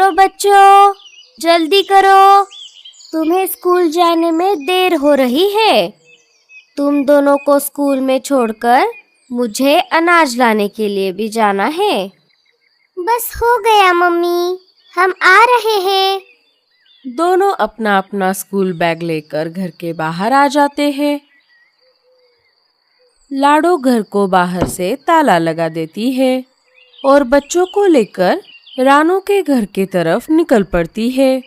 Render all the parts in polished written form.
चलो बच्चों, जल्दी करो, तुम्हें स्कूल जाने में देर हो रही है। तुम दोनों को स्कूल में छोड़कर मुझे अनाज लाने के लिए भी जाना है। बस हो गया मम्मी, हम आ रहे हैं। दोनों अपना अपना स्कूल बैग लेकर घर के बाहर आ जाते हैं। लाडो घर को बाहर से ताला लगा देती है और बच्चों को लेकर रानो के घर की तरफ निकल पड़ती है।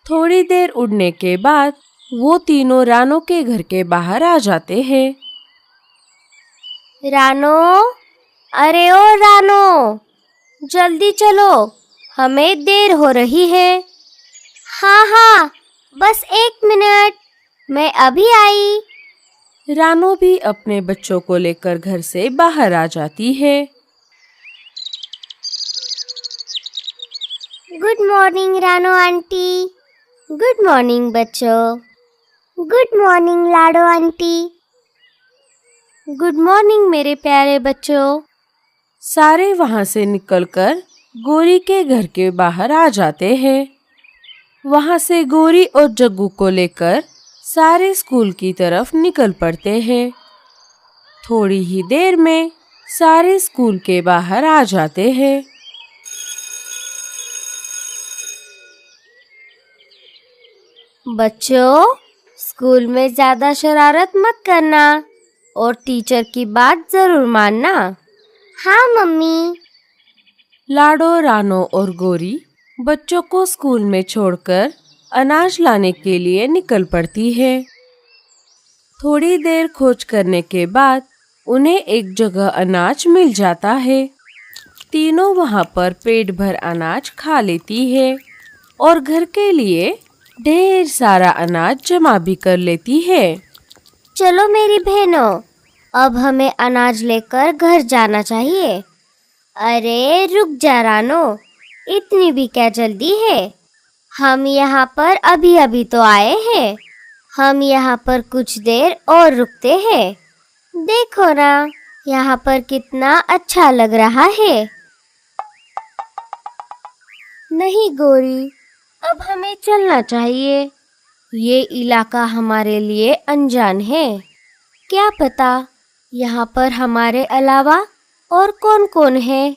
थोड़ी देर उड़ने के बाद वो तीनों रानो के घर के बाहर आ जाते हैं। रानो, अरे ओ रानो, जल्दी चलो, हमें देर हो रही है। हाँ हाँ, बस 1 मिनट, मैं अभी आई। रानो भी अपने बच्चों को लेकर घर से बाहर आ जाती है। गुड मॉर्निंग रानो आंटी। गुड मॉर्निंग बच्चों। गुड मॉर्निंग लाडो आंटी। गुड मॉर्निंग मेरे प्यारे बच्चों। सारे वहां से निकलकर गोरी के घर के बाहर आ जाते हैं। वहां से गोरी और जग्गू को लेकर सारे स्कूल की तरफ निकल पड़ते हैं। थोड़ी ही देर में सारे स्कूल के बाहर आ जाते हैं। बच्चों, स्कूल में ज्यादा शरारत मत करना और टीचर की बात जरूर मानना। हाँ मम्मी। लाडो, रानो और गोरी बच्चों को स्कूल में छोड़कर अनाज लाने के लिए निकल पड़ती है। थोड़ी देर खोज करने के बाद उन्हें एक जगह अनाज मिल जाता है। तीनों वहां पर पेट भर अनाज खा लेती है और घर के लिए ढेर सारा अनाज जमा भी कर लेती है। चलो मेरी बहनों, अब हमें अनाज लेकर घर जाना चाहिए। अरे रुक जा रानो, इतनी भी क्या जल्दी है? हम यहाँ पर अभी अभी तो आए हैं। हम यहाँ पर कुछ देर और रुकते हैं। देखो ना, यहाँ पर कितना अच्छा लग रहा है। नहीं गोरी, अब हमें चलना चाहिए। ये इलाका हमारे लिए अनजान है। क्या पता यहाँ पर हमारे अलावा और कौन कौन है।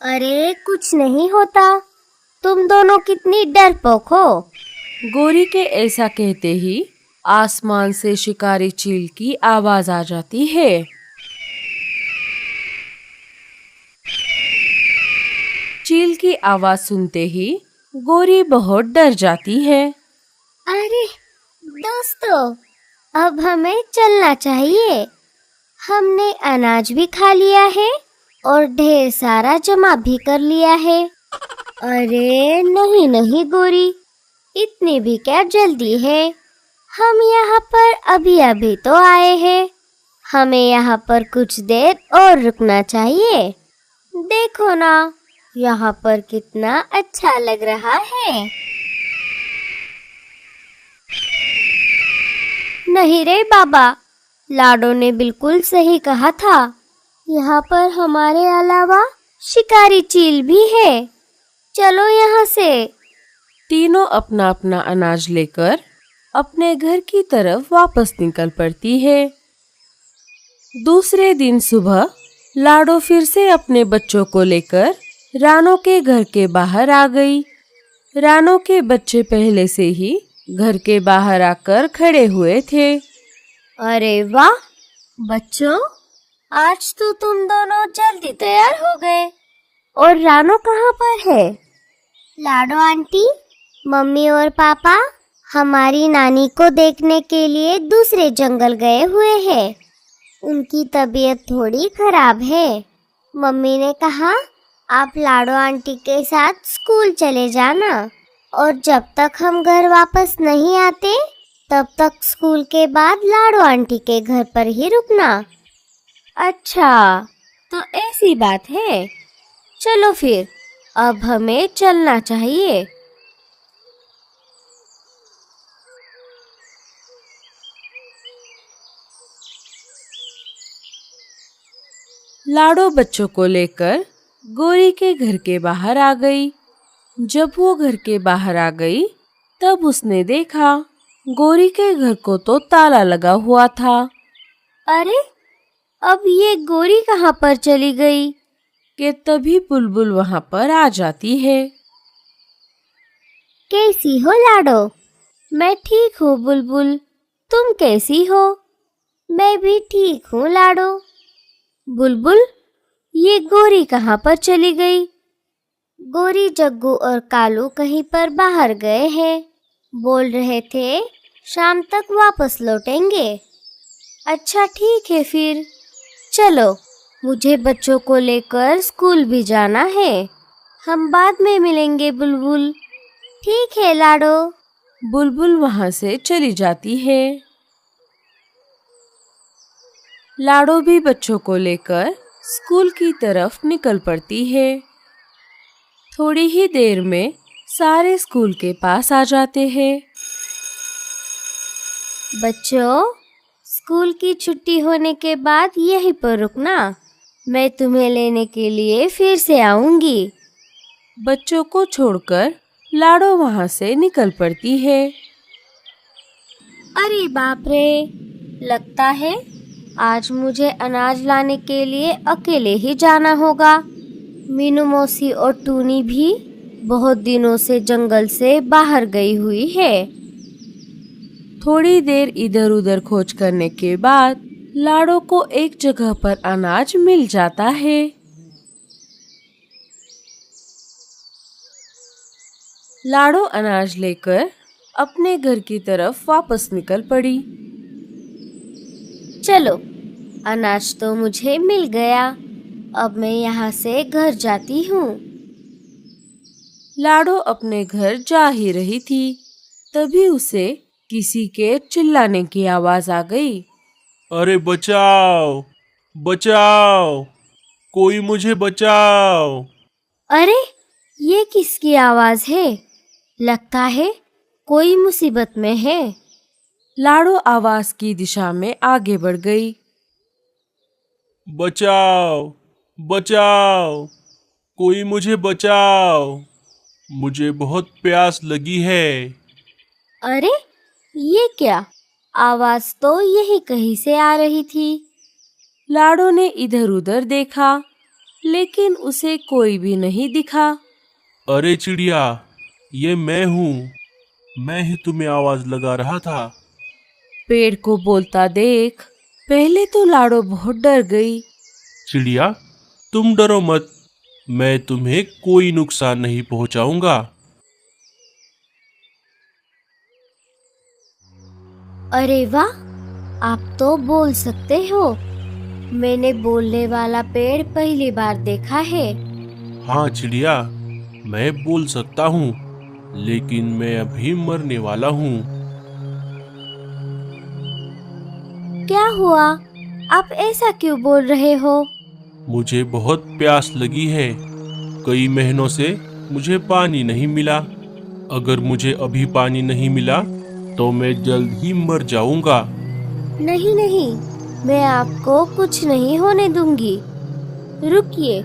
अरे कुछ नहीं होता, तुम दोनों कितनी डरपोक हो। गोरी के ऐसा कहते ही आसमान से शिकारी चील की आवाज आ जाती है। चील की आवाज सुनते ही गोरी बहुत डर जाती है। अरे दोस्तों, अब हमें चलना चाहिए। हमने अनाज भी खा लिया है और ढेर सारा जमा भी कर लिया है। अरे नहीं नहीं गोरी, इतनी भी क्या जल्दी है? हम यहाँ पर अभी अभी तो आए हैं। हमें यहाँ पर कुछ देर और रुकना चाहिए। देखो ना, यहाँ पर कितना अच्छा लग रहा है। नहीं रे बाबा, लाडो ने बिल्कुल सही कहा था। यहाँ पर हमारे अलावा शिकारी चील भी है। चलो यहाँ से। तीनों अपना अपना अनाज लेकर अपने घर की तरफ वापस निकल पड़ती है। दूसरे दिन सुबह लाडो फिर से अपने बच्चों को लेकर रानो के घर के बाहर आ गई। रानो के बच्चे पहले से ही घर के बाहर आकर खड़े हुए थे। अरे वाह बच्चों, आज तो तुम दोनों जल्दी तैयार हो गए। और रानो कहाँ पर है? लाडो आंटी, मम्मी और पापा हमारी नानी को देखने के लिए दूसरे जंगल गए हुए हैं। उनकी तबीयत थोड़ी खराब है। मम्मी ने कहा आप लाडो आंटी के साथ स्कूल चले जाना और जब तक हम घर वापस नहीं आते तब तक स्कूल के बाद लाडो आंटी के घर पर ही रुकना। अच्छा, तो ऐसी बात है। चलो फिर, अब हमें चलना चाहिए। लाडो बच्चों को लेकर गोरी के घर के बाहर आ गई। जब वो घर के बाहर आ गई तब उसने देखा गोरी के घर को तो ताला लगा हुआ था। अरे, अब ये गोरी कहाँ पर चली गई? कि तभी बुलबुल वहां पर आ जाती है। कैसी हो लाडो? मैं ठीक हूँ बुलबुल, तुम कैसी हो? मैं भी ठीक हूँ लाडो। बुलबुल, ये गोरी कहाँ पर चली गई? गोरी, जग्गू और कालू कहीं पर बाहर गए हैं। बोल रहे थे शाम तक वापस लौटेंगे। अच्छा ठीक है फिर, चलो, मुझे बच्चों को लेकर स्कूल भी जाना है। हम बाद में मिलेंगे बुलबुल। ठीक है लाडो। बुलबुल वहां से चली जाती है। लाडो भी बच्चों को लेकर स्कूल की तरफ निकल पड़ती है। थोड़ी ही देर में सारे स्कूल के पास आ जाते हैं। बच्चों, स्कूल की छुट्टी होने के बाद यहीं पर रुकना। मैं तुम्हें लेने के लिए फिर से आऊंगी। बच्चों को छोड़कर लाडो वहां से निकल पड़ती है। अरे बाप रे, लगता है आज मुझे अनाज लाने के लिए अकेले ही जाना होगा। मीनू मौसी और टूनी भी बहुत दिनों से जंगल से बाहर गई हुई है। थोड़ी देर इधर उधर खोज करने के बाद लाडो को एक जगह पर अनाज मिल जाता है। लाडो अनाज लेकर अपने घर की तरफ वापस निकल पड़ी। चलो, अनाज तो मुझे मिल गया। अब मैं यहाँ से घर जाती हूँ। लाडो अपने घर जा ही रही थी, तभी उसे किसी के चिल्लाने की आवाज आ गई। अरे बचाओ, बचाओ, कोई मुझे बचाओ। अरे, ये किसकी आवाज है? लगता है कोई मुसीबत में है। लाडो आवाज की दिशा में आगे बढ़ गई। बचाओ, बचाओ, कोई मुझे बचाओ। मुझे बहुत प्यास लगी है। अरे, ये क्या? आवाज तो यही कहीं से आ रही थी। लाडो ने इधर उधर देखा, लेकिन उसे कोई भी नहीं दिखा। अरे चिड़िया, ये मैं हूँ। मैं ही तुम्हें आवाज लगा रहा था। पेड़ को बोलता देख पहले तो लाडो बहुत डर गई। चिड़िया, तुम डरो मत, मैं तुम्हें कोई नुकसान नहीं पहुंचाऊंगा। अरे वाह, आप तो बोल सकते हो। मैंने बोलने वाला पेड़ पहली बार देखा है। हाँ चिड़िया, मैं बोल सकता हूँ, लेकिन मैं अभी मरने वाला हूँ। क्या हुआ? आप ऐसा क्यों बोल रहे हो? मुझे बहुत प्यास लगी है। कई महीनों से मुझे पानी नहीं मिला। अगर मुझे अभी पानी नहीं मिला तो मैं जल्द ही मर जाऊंगा। नहीं नहीं, मैं आपको कुछ नहीं होने दूंगी। रुकिए,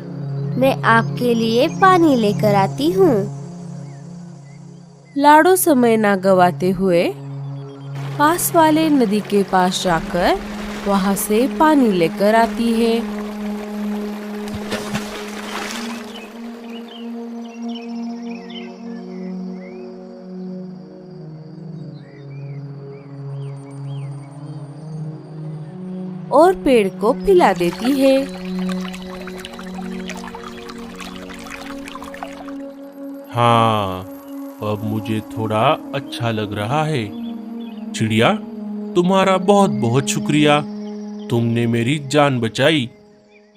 मैं आपके लिए पानी लेकर आती हूँ। लाडो समय ना गवाते हुए पास वाले नदी के पास जाकर वहां से पानी लेकर आती है। और पेड़ को पिला देती है। हाँ, अब मुझे थोड़ा अच्छा लग रहा है। चिड़िया, तुम्हारा बहुत बहुत शुक्रिया। तुमने मेरी जान बचाई।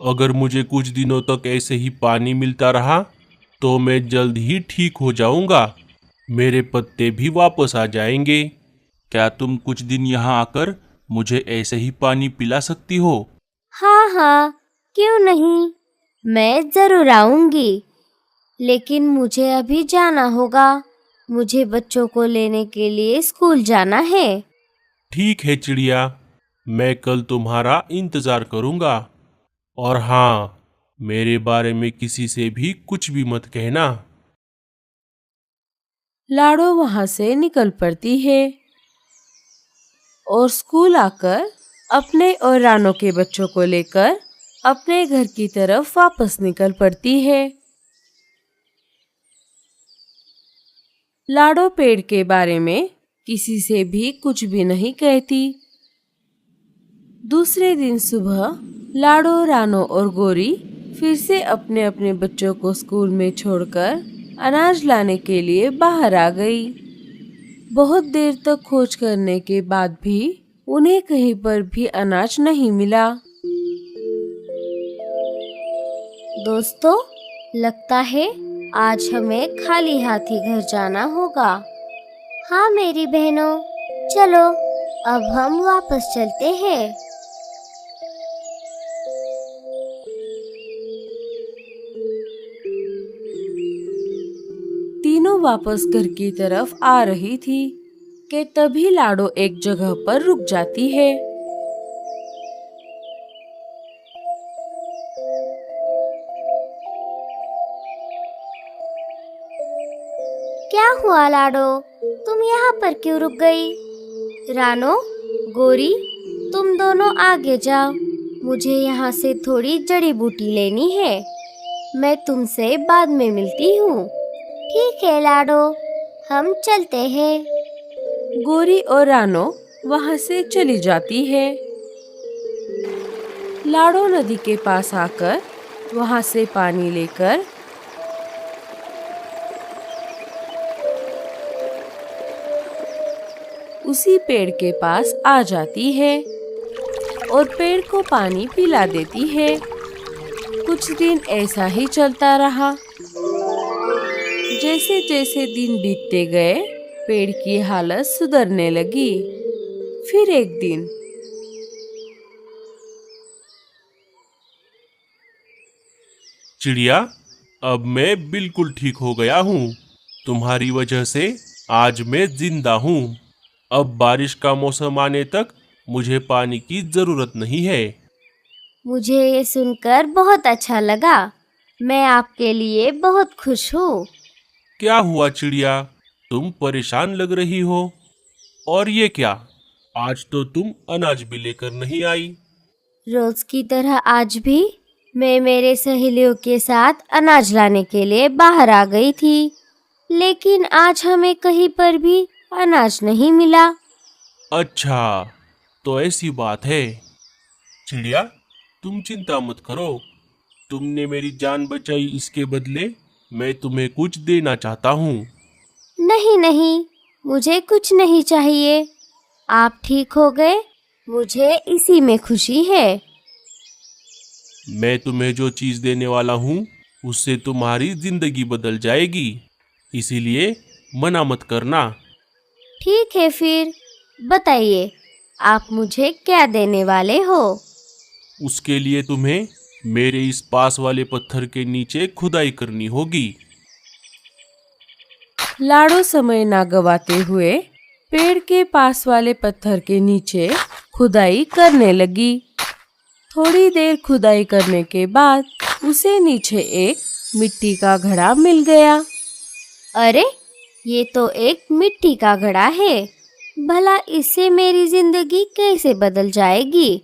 अगर मुझे कुछ दिनों तक ऐसे ही पानी मिलता रहा तो मैं जल्द ही ठीक हो जाऊंगा। मेरे पत्ते भी वापस आ जाएंगे। क्या तुम कुछ दिन यहाँ आकर मुझे ऐसे ही पानी पिला सकती हो? हाँ हाँ, क्यों नहीं, मैं जरूर आऊंगी। लेकिन मुझे अभी जाना होगा। मुझे बच्चों को लेने के लिए स्कूल जाना है। ठीक है चिड़िया, मैं कल तुम्हारा इंतजार करूंगा। और हाँ, मेरे बारे में किसी से भी कुछ भी मत कहना। लाडो वहां से निकल पड़ती है और स्कूल आकर अपने और रानो के बच्चों को लेकर अपने घर की तरफ वापस निकल पड़ती है। लाडो पेड़ के बारे में किसी से भी कुछ भी नहीं कहती। दूसरे दिन सुबह लाडो, रानो और गोरी फिर से अपने अपने बच्चों को स्कूल में छोड़कर अनाज लाने के लिए बाहर आ गई। बहुत देर तक खोज करने के बाद भी उन्हें कहीं पर भी अनाज नहीं मिला। दोस्तों, लगता है आज हमें खाली हाथ ही घर जाना होगा। हाँ मेरी बहनों, चलो अब हम वापस चलते हैं। तीनों वापस घर की तरफ आ रही थी कि तभी लाडो एक जगह पर रुक जाती है। क्या हुआ लाडो, तुम यहाँ पर क्यों रुक गई? रानो, गोरी, तुम दोनों आगे जाओ। मुझे यहाँ से थोड़ी जड़ी बूटी लेनी है। मैं तुमसे बाद में मिलती हूँ। ठीक है लाडो, हम चलते हैं। गोरी और रानो वहां से चली जाती है। लाडो नदी के पास आकर वहां से पानी लेकर उसी पेड़ के पास आ जाती है और पेड़ को पानी पिला देती है। कुछ दिन ऐसा ही चलता रहा। जैसे जैसे दिन बीतते गए पेड़ की हालत सुधरने लगी। फिर एक दिन चिड़िया, अब मैं बिल्कुल ठीक हो गया हूँ। तुम्हारी वजह से आज मैं जिंदा हूँ। अब बारिश का मौसम आने तक मुझे पानी की जरूरत नहीं है। मुझे ये सुनकर बहुत अच्छा लगा। मैं आपके लिए बहुत खुश हूँ। क्या हुआ चिड़िया, तुम परेशान लग रही हो? और ये क्या, आज तो तुम अनाज भी लेकर नहीं आई। रोज की तरह आज भी मैं मेरे सहेलियों के साथ अनाज लाने के लिए बाहर आ गई थी, लेकिन आज हमें कहीं पर भी अनाज नहीं मिला। अच्छा, तो ऐसी बात है। चिड़िया, तुम चिंता मत करो। तुमने मेरी जान बचाई, इसके बदले मैं तुम्हें कुछ देना चाहता हूँ। नहीं नहीं, मुझे कुछ नहीं चाहिए। आप ठीक हो गए, मुझे इसी में खुशी है। मैं तुम्हें जो चीज देने वाला हूँ उससे तुम्हारी जिंदगी बदल जाएगी, इसीलिए मना मत करना। ठीक है, फिर बताइए आप मुझे क्या देने वाले हो? उसके लिए तुम्हें मेरे इस पास वाले पत्थर के नीचे खुदाई करनी होगी। लाडो समय ना गवाते हुए पेड़ के पास वाले पत्थर के नीचे खुदाई करने लगी। थोड़ी देर खुदाई करने के बाद उसे नीचे एक मिट्टी का घड़ा मिल गया। अरे, ये तो एक मिट्टी का घड़ा है। भला इससे मेरी जिंदगी कैसे बदल जाएगी?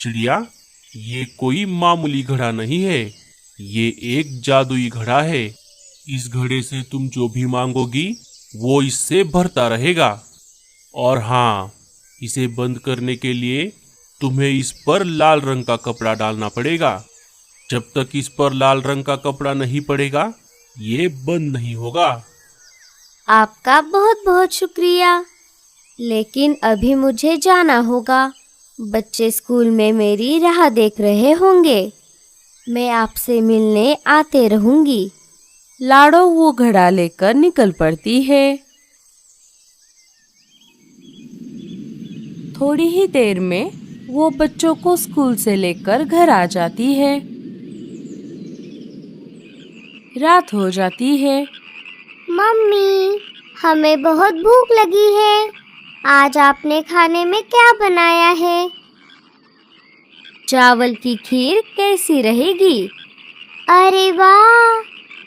चिड़िया, ये कोई मामूली घड़ा नहीं है, ये एक जादुई घड़ा है। इस घड़े से तुम जो भी मांगोगी वो इससे भरता रहेगा। और हाँ, इसे बंद करने के लिए तुम्हें इस पर लाल रंग का कपड़ा डालना पड़ेगा। जब तक इस पर लाल रंग का कपड़ा नहीं पड़ेगा ये बंद नहीं होगा। आपका बहुत बहुत शुक्रिया, लेकिन अभी मुझे जाना होगा। बच्चे स्कूल में मेरी राह देख रहे होंगे। मैं आपसे मिलने आते रहूंगी। लाडो वो घड़ा लेकर निकल पड़ती है। थोड़ी ही देर में वो बच्चों को स्कूल से लेकर घर आ जाती है। रात हो जाती है। मम्मी, हमें बहुत भूख लगी है। आज आपने खाने में क्या बनाया है? चावल की खीर कैसी रहेगी? अरे वाह,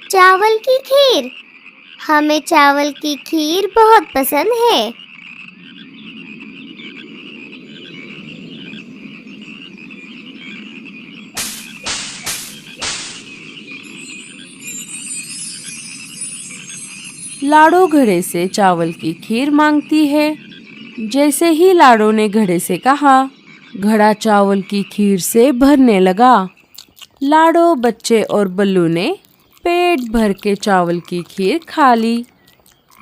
चावल की खीर! हमें चावल की खीर बहुत पसंद है। लाडो घड़े से चावल की खीर मांगती है। जैसे ही लाडो ने घड़े से कहा, घड़ा चावल की खीर से भरने लगा। लाडो, बच्चे और बल्लू ने पेट भर के चावल की खीर खा ली।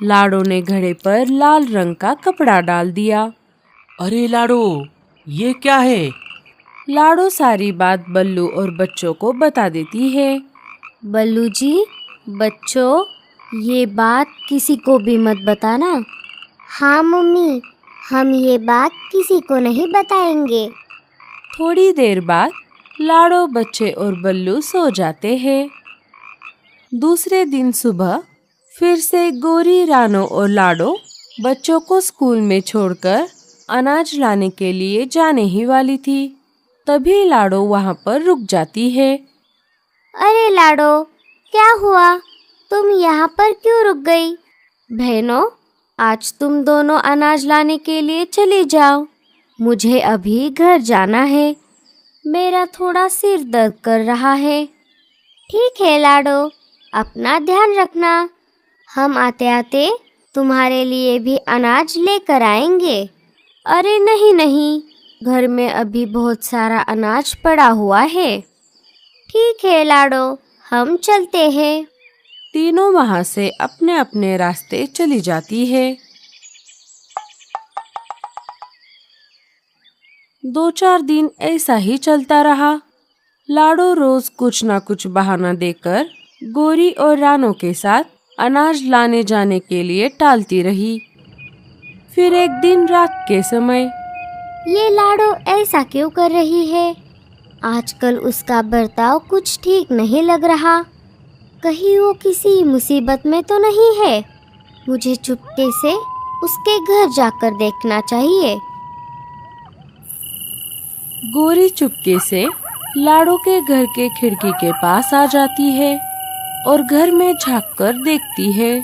लाडो ने घड़े पर लाल रंग का कपड़ा डाल दिया। अरे लाडो, ये क्या है? लाडो सारी बात बल्लू और बच्चों को बता देती है। बल्लू जी, बच्चों, ये बात किसी को भी मत बताना। हाँ मम्मी, हम ये बात किसी को नहीं बताएंगे। थोड़ी देर बाद लाडो, बच्चे और बल्लू सो जाते हैं। दूसरे दिन सुबह फिर से गोरी, रानो और लाडो बच्चों को स्कूल में छोड़कर अनाज लाने के लिए जाने ही वाली थी। तभी लाडो वहाँ पर रुक जाती है। अरे लाडो, क्या हुआ? तुम यहाँ पर क्यों रुक गई? बहनों, आज तुम दोनों अनाज लाने के लिए चली जाओ। मुझे अभी घर जाना है। मेरा थोड़ा सिर दर्द कर रहा है। ठीक है लाडो, अपना ध्यान रखना। हम आते आते तुम्हारे लिए भी अनाज लेकर आएंगे। अरे नहीं नहीं, घर में अभी बहुत सारा अनाज पड़ा हुआ है। ठीक है लाडो, हम चलते हैं। तीनों वहाँ से अपने अपने रास्ते चली जाती है। 2-4 दिन ऐसा ही चलता रहा। लाडो रोज कुछ ना कुछ बहाना देकर गोरी और रानो के साथ अनाज लाने जाने के लिए टालती रही। फिर एक दिन रात के समय, ये लाडो ऐसा क्यों कर रही है? आजकल उसका बर्ताव कुछ ठीक नहीं लग रहा। कहीं वो किसी मुसीबत में तो नहीं है? मुझे चुपके से उसके घर जाकर देखना चाहिए। गोरी चुपके से लाडो के घर के खिड़की के पास आ जाती है और घर में झांक कर देखती है।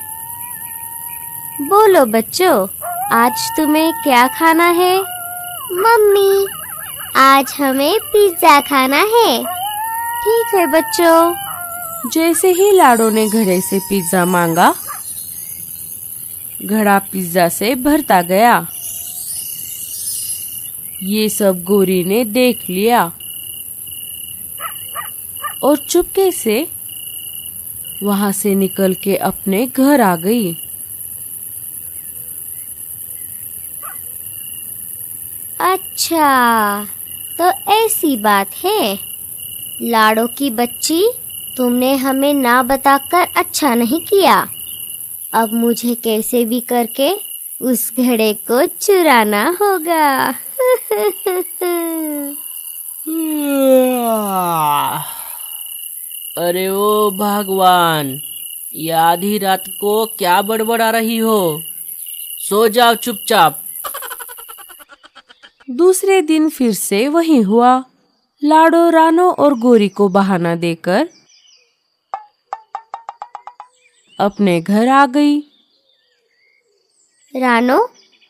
बोलो बच्चों, आज तुम्हें क्या खाना है? मम्मी, आज हमें पिज्जा खाना है। ठीक है बच्चों। जैसे ही लाडो ने घड़े से पिज्जा मांगा, घड़ा पिज्जा से भरता गया। ये सब गोरी ने देख लिया और चुपके से वहां से निकल के अपने घर आ गई। अच्छा, तो ऐसी बात है। लाडो की बच्ची, तुमने हमें ना बताकर अच्छा नहीं किया। अब मुझे कैसे भी करके उस घड़े को चुराना होगा। अरे ओ भगवान, ये आधी रात को क्या बड़बड़ा रही हो? सो जाओ चुपचाप। दूसरे दिन फिर से वही हुआ। लाडो, रानो और गोरी को बहाना देकर अपने घर आ गई। रानो,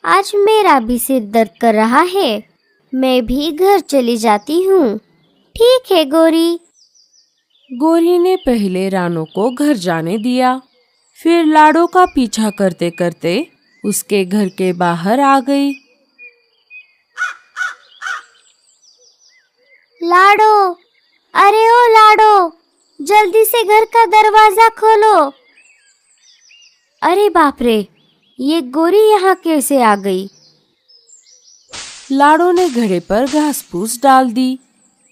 आज मेरा भी सिर दर्द कर रहा है। मैं भी घर चली जाती हूँ। ठीक है गोरी। गोरी ने पहले रानो को घर जाने दिया, फिर लाडो का पीछा करते करते उसके घर के बाहर आ गई। लाडो, अरे ओ लाडो, जल्दी से घर का दरवाजा खोलो। अरे बाप रे, ये गोरी यहाँ कैसे आ गई? लाडो ने घड़े पर घास फूस डाल दी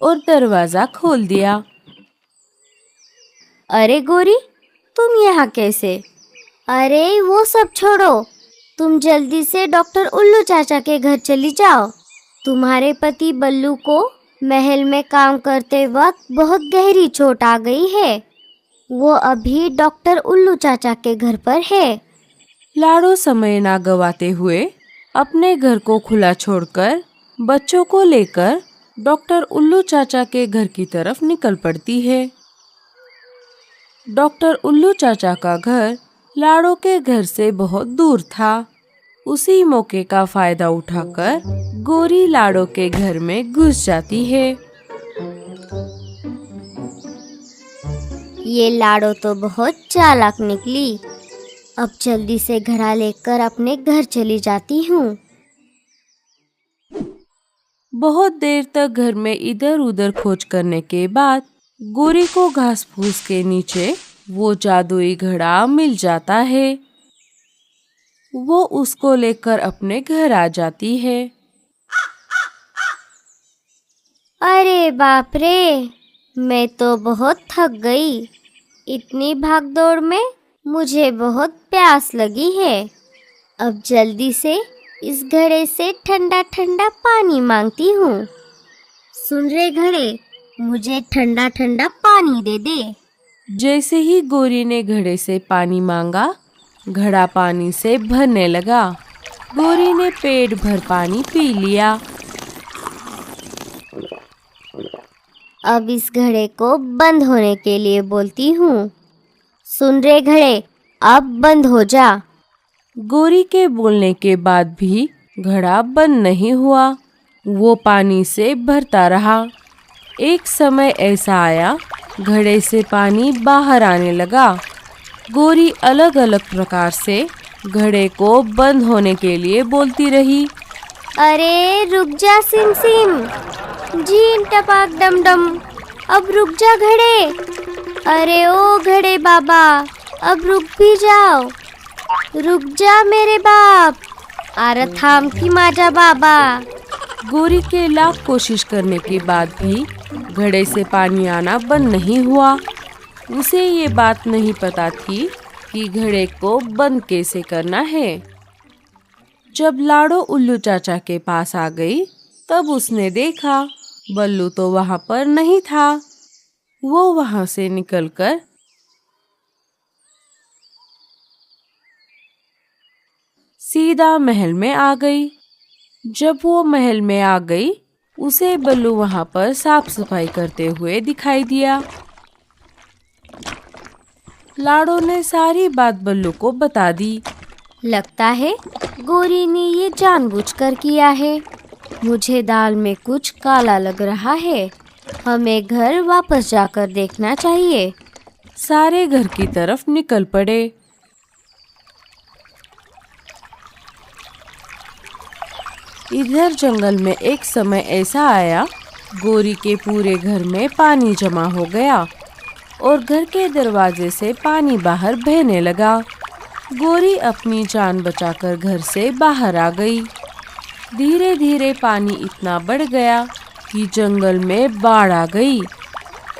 और दरवाजा खोल दिया। अरे गोरी, तुम यहाँ कैसे? अरे वो सब छोड़ो, तुम जल्दी से डॉक्टर उल्लू चाचा के घर चली जाओ। तुम्हारे पति बल्लू को महल में काम करते वक्त बहुत गहरी चोट आ गई है। वो अभी डॉक्टर उल्लू चाचा के घर पर है। लाडो समय ना गवाते हुए अपने घर को खुला छोड़कर बच्चों को लेकर डॉक्टर उल्लू चाचा के घर की तरफ निकल पड़ती है। डॉक्टर उल्लू चाचा का घर लाडो के घर से बहुत दूर था। उसी मौके का फायदा उठाकर गोरी लाडो के घर में घुस जाती है। ये लाडो तो बहुत चालाक निकली। अब जल्दी से घड़ा लेकर अपने घर चली जाती हूँ। बहुत देर तक घर में इधर उधर खोज करने के बाद गोरी को घास फूस के नीचे वो जादुई घड़ा मिल जाता है। वो उसको लेकर अपने घर आ जाती है। अरे बाप रे, मैं तो बहुत थक गई। इतनी भागदौड़ में मुझे बहुत प्यास लगी है। अब जल्दी से इस घड़े से ठंडा ठंडा पानी मांगती हूँ। सुन रे घड़े, मुझे ठंडा ठंडा पानी दे दे। जैसे ही गोरी ने घड़े से पानी मांगा, घड़ा पानी से भरने लगा। गोरी ने पेट भर पानी पी लिया। अब इस घड़े को बंद होने के लिए बोलती हूँ। सुन रे घड़े, अब बंद हो जा। गोरी के बोलने के बाद भी घड़ा बंद नहीं हुआ। वो पानी से भरता रहा। एक समय ऐसा आया, घड़े से पानी बाहर आने लगा। गोरी अलग अलग प्रकार से घड़े को बंद होने के लिए बोलती रही। अरे रुक जा सिम सिम, झीन टपाक डम डम, अब रुक जा घड़े। अरे ओ घड़े बाबा, अब रुक भी जाओ। रुक जा मेरे बाप, अरे थाम की माजा बाबा। गोरी के लाख कोशिश करने के बाद भी घड़े से पानी आना बंद नहीं हुआ। उसे ये बात नहीं पता थी कि घड़े को बंद कैसे करना है। जब लाडो उल्लू चाचा के पास आ गई, तब उसने देखा बल्लू तो वहां पर नहीं था। वो वहां से निकलकर सीधा महल में आ गई। जब वो महल में आ गई, उसे बल्लू वहां पर साफ सफाई करते हुए दिखाई दिया। लाडो ने सारी बात बल्लू को बता दी। लगता है गोरी ने ये जानबूझकर किया है। मुझे दाल में कुछ काला लग रहा है। हमें घर वापस जाकर देखना चाहिए। सारे घर की तरफ निकल पड़े। इधर जंगल में एक समय ऐसा आया, गोरी के पूरे घर में पानी जमा हो गया और घर के दरवाजे से पानी बाहर बहने लगा। गोरी अपनी जान बचाकर घर से बाहर आ गई। धीरे धीरे पानी इतना बढ़ गया कि जंगल में बाढ़ आ गई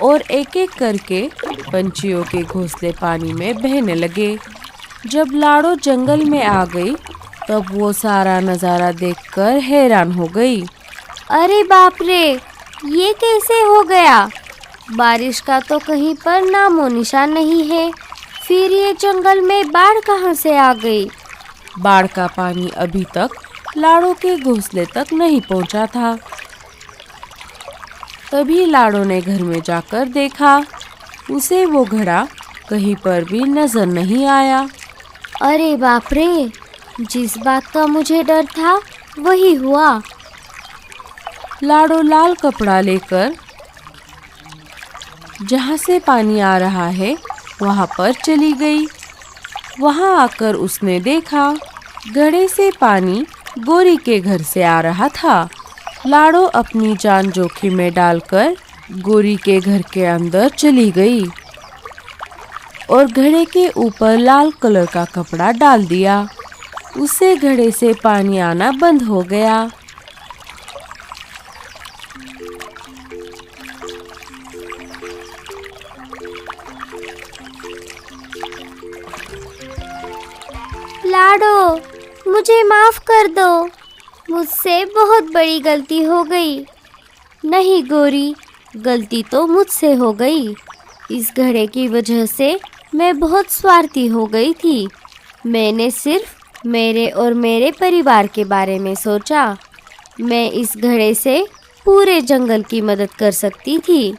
और एक एक करके पंछियों के घोंसले पानी में बहने लगे। जब लाडो जंगल में आ गई, तब वो सारा नज़ारा देखकर हैरान हो गई। अरे बाप रे, ये कैसे हो गया? बारिश का तो कहीं पर नामो निशान नहीं है। फिर ये जंगल में बाढ़ कहाँ से आ गई? बाढ़ का पानी अभी तक लाडो के घोंसले तक नहीं पहुंचा था। तभी लाडो ने घर में जाकर देखा, उसे वो घड़ा कहीं पर भी नजर नहीं आया। अरे बाप रे, जिस बात का मुझे डर था वही हुआ। लाडो लाल कपड़ा लेकर जहाँ से पानी आ रहा है वहाँ पर चली गई। वहाँ आकर उसने देखा घड़े से पानी गोरी के घर से आ रहा था। लाडो अपनी जान जोखिम में डालकर गोरी के घर के अंदर चली गई और घड़े के ऊपर लाल कलर का कपड़ा डाल दिया। उससे घड़े से पानी आना बंद हो गया। लाडो, मुझे माफ कर दो। मुझसे बहुत बड़ी गलती हो गई। नहीं गोरी, गलती तो मुझसे हो गई। इस घड़े की वजह से मैं बहुत स्वार्थी हो गई थी। मैंने सिर्फ मेरे और मेरे परिवार के बारे में सोचा। मैं इस घड़े से पूरे जंगल की मदद कर सकती थी।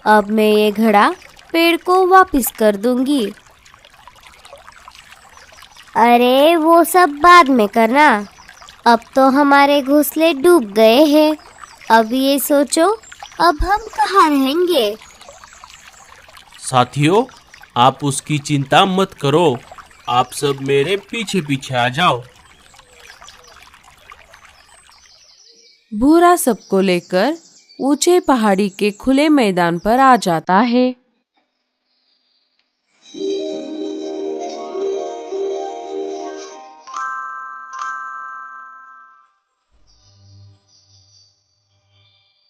अब मैं ये घड़ा पेड़ को वापस कर दूंगी। अरे वो सब बाद में करना, अब तो हमारे घोंसले डूब गए हैं। अब ये सोचो, अब हम कहाँ रहेंगे? साथियों, आप उसकी चिंता मत करो, आप सब मेरे पीछे पीछे आ जाओ। भूरा सबको लेकर ऊंचे पहाड़ी के खुले मैदान पर आ जाता है।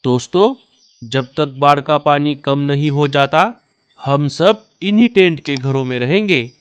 दोस्तों, जब तक बाढ़ का पानी कम नहीं हो जाता, हम सब इन्हीं टेंट के घरों में रहेंगे।